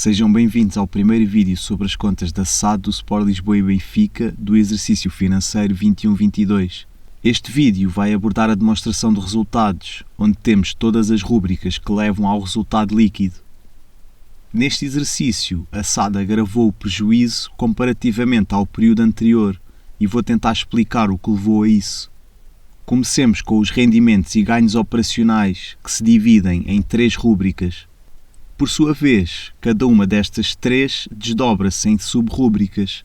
Sejam bem-vindos ao primeiro vídeo sobre as contas da SAD do Sport Lisboa e Benfica do exercício financeiro 21-22. Este vídeo vai abordar a demonstração de resultados, onde temos todas as rúbricas que levam ao resultado líquido. Neste exercício, a SAD agravou o prejuízo comparativamente ao período anterior e vou tentar explicar o que levou a isso. Comecemos com os rendimentos e ganhos operacionais, que se dividem em 3 rúbricas. Por sua vez, cada uma destas 3 desdobra-se em sub-rúbricas.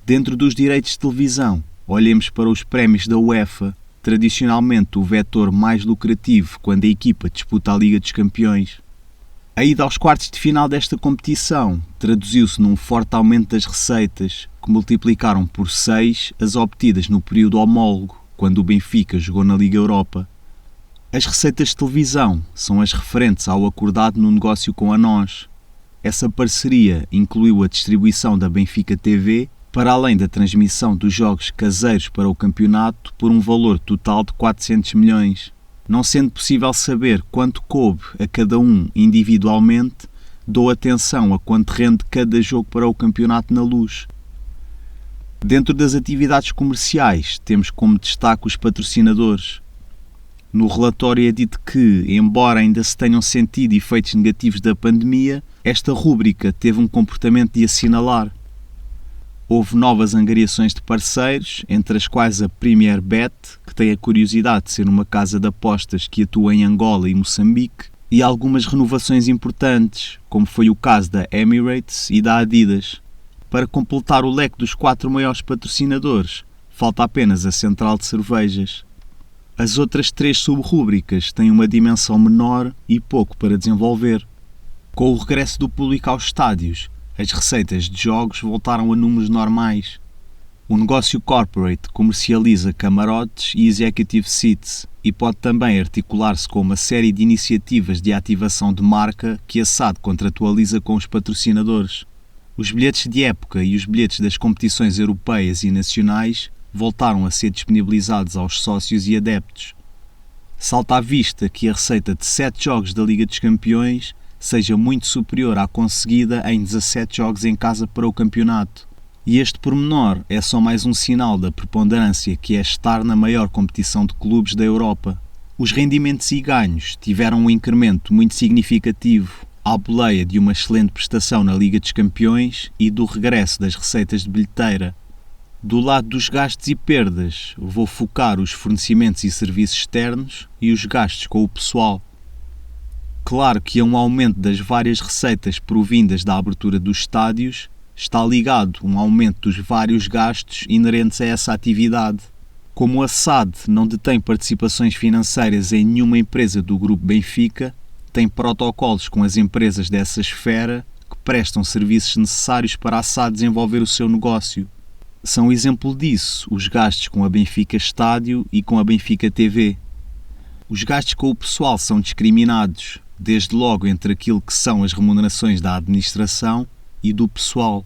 Dentro dos direitos de televisão, olhemos para os prémios da UEFA, tradicionalmente o vetor mais lucrativo quando a equipa disputa a Liga dos Campeões. A ida aos quartos de final desta competição traduziu-se num forte aumento das receitas, que multiplicaram por 6 as obtidas no período homólogo, quando o Benfica jogou na Liga Europa. As receitas de televisão são as referentes ao acordado no negócio com a NOS. Essa parceria incluiu a distribuição da Benfica TV, para além da transmissão dos jogos caseiros para o campeonato por um valor total de 400 milhões. Não sendo possível saber quanto coube a cada um individualmente, dou atenção a quanto rende cada jogo para o campeonato na Luz. Dentro das atividades comerciais, temos como destaque os patrocinadores. No relatório é dito que, embora ainda se tenham sentido efeitos negativos da pandemia, esta rúbrica teve um comportamento de assinalar. Houve novas angariações de parceiros, entre as quais a Premier Bet, que tem a curiosidade de ser uma casa de apostas que atua em Angola e Moçambique, e algumas renovações importantes, como foi o caso da Emirates e da Adidas. Para completar o leque dos 4 maiores patrocinadores, falta apenas a Central de Cervejas. As outras 3 sub-rúbricas têm uma dimensão menor e pouco para desenvolver. Com o regresso do público aos estádios, as receitas de jogos voltaram a números normais. O negócio corporate comercializa camarotes e executive seats e pode também articular-se com uma série de iniciativas de ativação de marca que a SAD contratualiza com os patrocinadores. Os bilhetes de época e os bilhetes das competições europeias e nacionais voltaram a ser disponibilizados aos sócios e adeptos. Salta à vista que a receita de 7 jogos da Liga dos Campeões seja muito superior à conseguida em 17 jogos em casa para o campeonato. E este pormenor é só mais um sinal da preponderância que é estar na maior competição de clubes da Europa. Os rendimentos e ganhos tiveram um incremento muito significativo, à boleia de uma excelente prestação na Liga dos Campeões e do regresso das receitas de bilheteira. Do lado dos gastos e perdas, vou focar os fornecimentos e serviços externos e os gastos com o pessoal. Claro que a um aumento das várias receitas provindas da abertura dos estádios está ligado um aumento dos vários gastos inerentes a essa atividade. Como a SAD não detém participações financeiras em nenhuma empresa do Grupo Benfica, tem protocolos com as empresas dessa esfera que prestam serviços necessários para a SAD desenvolver o seu negócio. São exemplo disso os gastos com a Benfica Estádio e com a Benfica TV. Os gastos com o pessoal são discriminados, desde logo entre aquilo que são as remunerações da administração e do pessoal.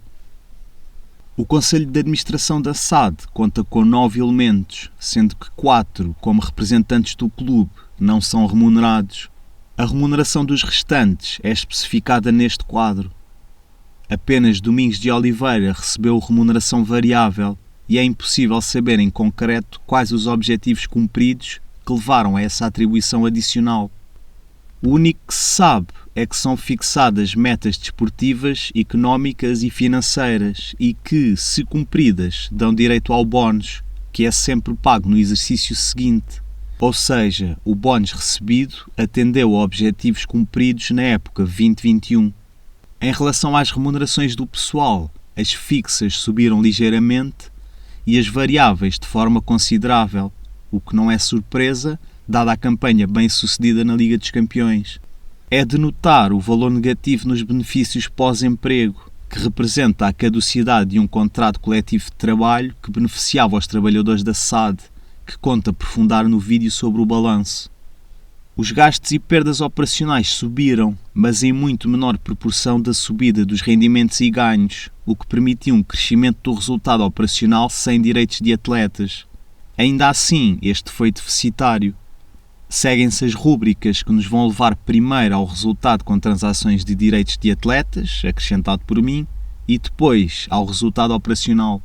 O Conselho de Administração da SAD conta com 9 elementos, sendo que 4, como representantes do clube, não são remunerados. A remuneração dos restantes é especificada neste quadro. Apenas Domingos de Oliveira recebeu remuneração variável e é impossível saber em concreto quais os objetivos cumpridos que levaram a essa atribuição adicional. O único que se sabe é que são fixadas metas desportivas, económicas e financeiras e que, se cumpridas, dão direito ao bónus, que é sempre pago no exercício seguinte. Ou seja, o bónus recebido atendeu a objetivos cumpridos na época 2021. Em relação às remunerações do pessoal, as fixas subiram ligeiramente e as variáveis de forma considerável, o que não é surpresa, dada a campanha bem-sucedida na Liga dos Campeões. É de notar o valor negativo nos benefícios pós-emprego, que representa a caducidade de um contrato coletivo de trabalho que beneficiava os trabalhadores da SAD, que conta aprofundar no vídeo sobre o balanço. Os gastos e perdas operacionais subiram, mas em muito menor proporção da subida dos rendimentos e ganhos, o que permitiu um crescimento do resultado operacional sem direitos de atletas. Ainda assim, este foi deficitário. Seguem-se as rúbricas que nos vão levar primeiro ao resultado com transações de direitos de atletas, acrescentado por mim, e depois ao resultado operacional.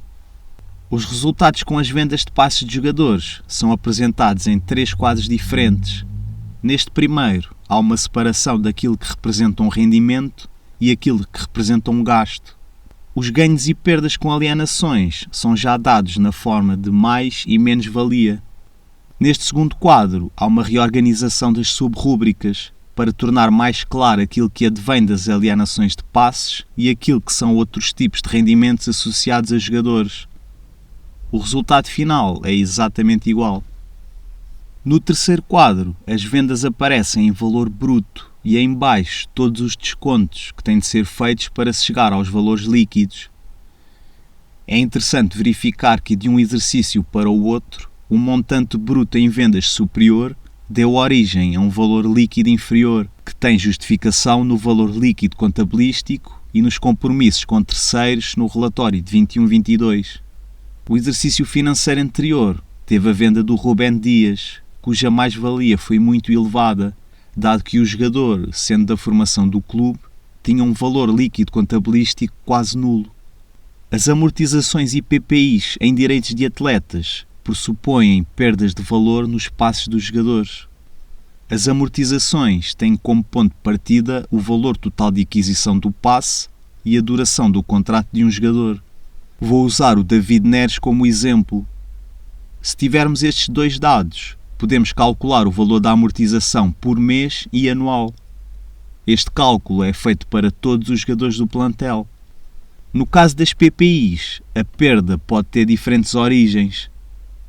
Os resultados com as vendas de passes de jogadores são apresentados em 3 quadros diferentes. Neste primeiro, há uma separação daquilo que representa um rendimento e aquilo que representa um gasto. Os ganhos e perdas com alienações são já dados na forma de mais e menos valia. Neste segundo quadro, há uma reorganização das subrúbricas para tornar mais claro aquilo que advém das alienações de passes e aquilo que são outros tipos de rendimentos associados a jogadores. O resultado final é exatamente igual. No terceiro quadro, as vendas aparecem em valor bruto e em baixo todos os descontos que têm de ser feitos para se chegar aos valores líquidos. É interessante verificar que de um exercício para o outro, um montante bruto em vendas superior deu origem a um valor líquido inferior, que tem justificação no valor líquido contabilístico e nos compromissos com terceiros no relatório de 21-22. O exercício financeiro anterior teve a venda do Rubén Dias, cuja mais-valia foi muito elevada, dado que o jogador, sendo da formação do clube, tinha um valor líquido contabilístico quase nulo. As amortizações e PPIs em direitos de atletas pressupõem perdas de valor nos passes dos jogadores. As amortizações têm como ponto de partida o valor total de aquisição do passe e a duração do contrato de um jogador. Vou usar o David Neres como exemplo. Se tivermos estes dois dados, podemos calcular o valor da amortização por mês e anual. Este cálculo é feito para todos os jogadores do plantel. No caso das PPIs, a perda pode ter diferentes origens.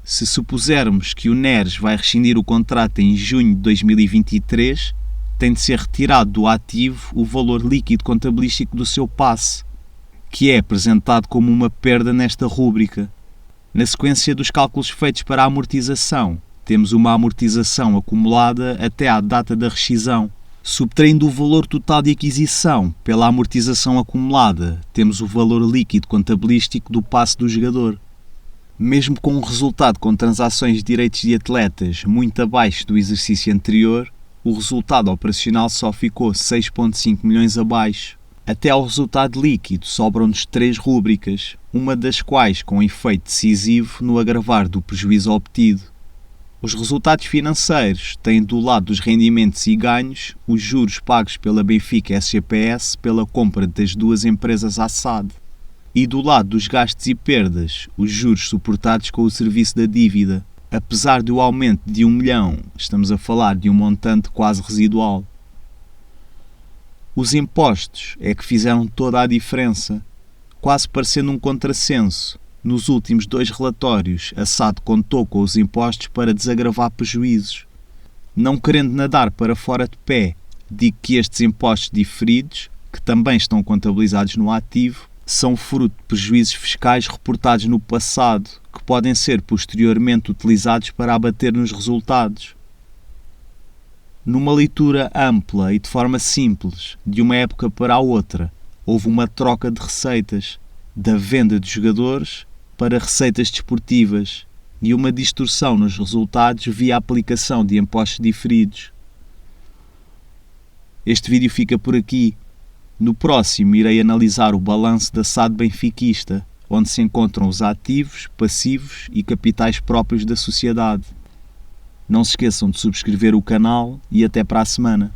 Se supusermos que o Neres vai rescindir o contrato em junho de 2023, tem de ser retirado do ativo o valor líquido contabilístico do seu passe, que é apresentado como uma perda nesta rúbrica. Na sequência dos cálculos feitos para a amortização, temos uma amortização acumulada até à data da rescisão. Subtraindo o valor total de aquisição pela amortização acumulada, temos o valor líquido contabilístico do passe do jogador. Mesmo com um resultado com transações de direitos de atletas muito abaixo do exercício anterior, o resultado operacional só ficou 6,5 milhões abaixo. Até ao resultado líquido sobram-nos 3 rúbricas, uma das quais com efeito decisivo no agravar do prejuízo obtido. Os resultados financeiros têm do lado dos rendimentos e ganhos os juros pagos pela Benfica SGPS pela compra das 2 empresas Assad. E do lado dos gastos e perdas, os juros suportados com o serviço da dívida. Apesar do aumento de 1 milhão, estamos a falar de um montante quase residual. Os impostos é que fizeram toda a diferença, quase parecendo um contrassenso. Nos últimos 2 relatórios, a SAD contou com os impostos para desagravar prejuízos. Não querendo nadar para fora de pé, digo que estes impostos diferidos, que também estão contabilizados no ativo, são fruto de prejuízos fiscais reportados no passado, que podem ser posteriormente utilizados para abater nos resultados. Numa leitura ampla e de forma simples, de uma época para a outra, houve uma troca de receitas, da venda de jogadores para receitas desportivas, e uma distorção nos resultados via a aplicação de impostos diferidos. Este vídeo fica por aqui. No próximo irei analisar o balanço da SAD benfiquista, onde se encontram os ativos, passivos e capitais próprios da sociedade. Não se esqueçam de subscrever o canal e até para a semana.